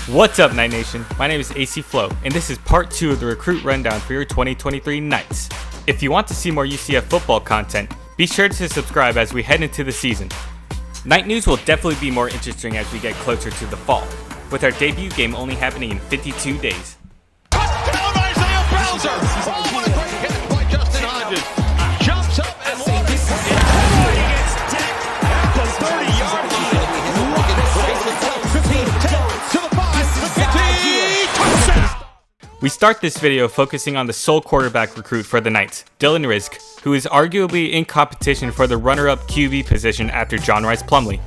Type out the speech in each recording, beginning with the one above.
What's up, Knight Nation? My name is AC Flo, and this is part 2 of the recruit rundown for your 2023 Knights. If you want to see more UCF football content, be sure to subscribe as we head into the season. Knight news will definitely be more interesting as we get closer to the fall, with our debut game only happening in 52 days. Touchdown, Isaiah Bowser! Oh, what a great catch by Justin Hodges. Jumps up and launches it. He gets decked at the 30-yard line. 15, 10, to the 5, the 50, touchdown! We start this video focusing on the sole quarterback recruit for the Knights, Dylan Rizk, who is arguably in competition for the runner-up QB position after John Rice Plumlee.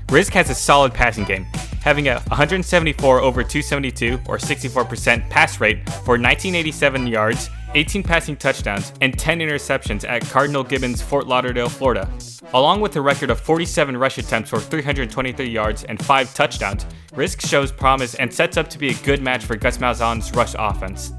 Rizk has a solid passing game, having a 174 over 272 or 64% pass rate for 1987 yards, 18 passing touchdowns, and 10 interceptions at Cardinal Gibbons, Fort Lauderdale, Florida. Along with a record of 47 rush attempts for 323 yards and 5 touchdowns, Rizk shows promise and sets up to be a good match for Gus Malzahn's rush offense.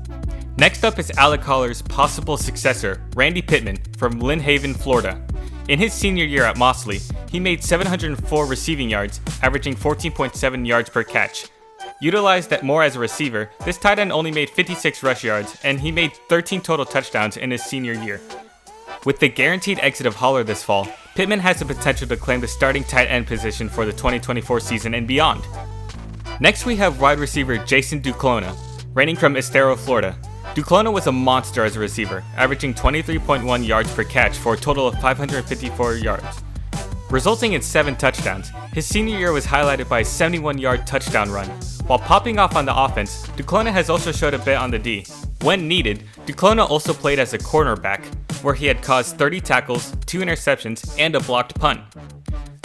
Next up is Alec Holler's possible successor, Randy Pittman, from Lynn Haven, Florida. In his senior year at Mosley, he made 704 receiving yards, averaging 14.7 yards per catch. Utilized more as a receiver, this tight end only made 56 rush yards, and he made 13 total touchdowns in his senior year. With the guaranteed exit of Holler this fall, Pittman has the potential to claim the starting tight end position for the 2024 season and beyond. Next we have wide receiver Jason Duclona, reigning from Estero, Florida. Duclona was a monster as a receiver, averaging 23.1 yards per catch for a total of 554 yards, resulting in 7 touchdowns. His senior year was highlighted by a 71-yard touchdown run. While popping off on the offense, Duclona has also showed a bit on the D. When needed, Duclona also played as a cornerback, where he had caused 30 tackles, 2 interceptions, and a blocked punt.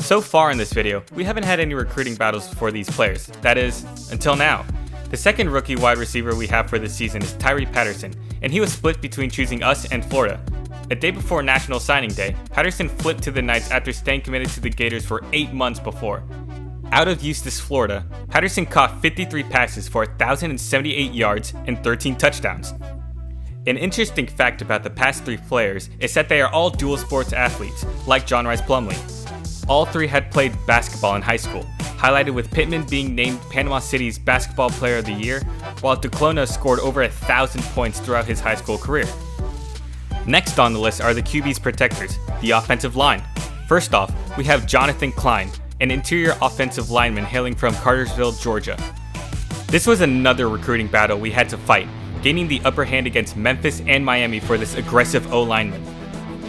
So far in this video, we haven't had any recruiting battles for these players, that is, until now. The second rookie wide receiver we have for this season is Tyree Patterson, and he was split between choosing us and Florida. A day before National Signing Day, Patterson flipped to the Knights after staying committed to the Gators for 8 months before. Out of Eustis, Florida, Patterson caught 53 passes for 1,078 yards and 13 touchdowns. An interesting fact about the past 3 players is that they are all dual sports athletes, like John Rice Plumlee. All 3 had played basketball in high school, highlighted with Pittman being named Panama City's Basketball Player of the Year, while Duclona scored over 1,000 points throughout his high school career. Next on the list are the QB's protectors, the offensive line. First off, we have Jonathan Klein, an interior offensive lineman hailing from Cartersville, Georgia. This was another recruiting battle we had to fight, gaining the upper hand against Memphis and Miami for this aggressive O-lineman.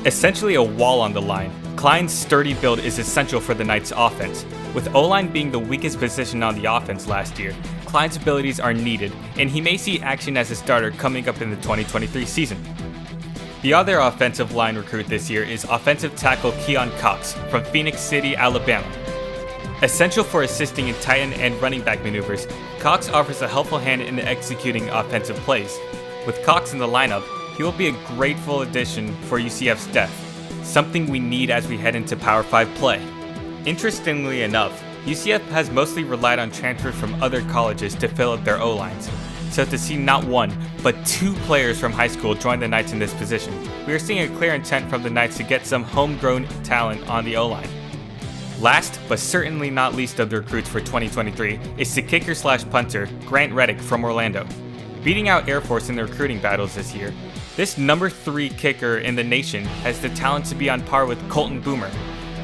Essentially a wall on the line, Klein's sturdy build is essential for the Knights' offense. With O-line being the weakest position on the offense last year, Klein's abilities are needed, and he may see action as a starter coming up in the 2023 season. The other offensive line recruit this year is offensive tackle Keon Cox from Phoenix City, Alabama. Essential for assisting in tight end and running back maneuvers, Cox offers a helpful hand in executing offensive plays. With Cox in the lineup, he will be a grateful addition for UCF's depth, something we need as we head into Power 5 play. Interestingly enough, UCF has mostly relied on transfers from other colleges to fill up their O-lines. So to see not 1, but 2 players from high school join the Knights in this position, we are seeing a clear intent from the Knights to get some homegrown talent on the O-line. Last, but certainly not least of the recruits for 2023, is the kicker/punter, Grant Reddick from Orlando. Beating out Air Force in the recruiting battles this year, this number 3 kicker in the nation has the talent to be on par with Colton Boomer.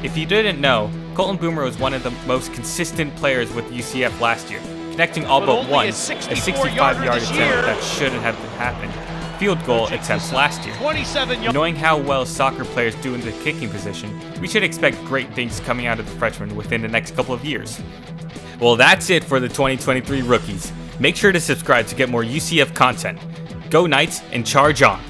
If you didn't know, Colton Boomer was one of the most consistent players with UCF last year, connecting all but one, a 65-yard attempt that shouldn't have happened. Field goal attempts last year. Knowing how well soccer players do in the kicking position, we should expect great things coming out of the freshman within the next couple of years. Well, that's it for the 2023 rookies. Make sure to subscribe to get more UCF content. Go Knights and charge on!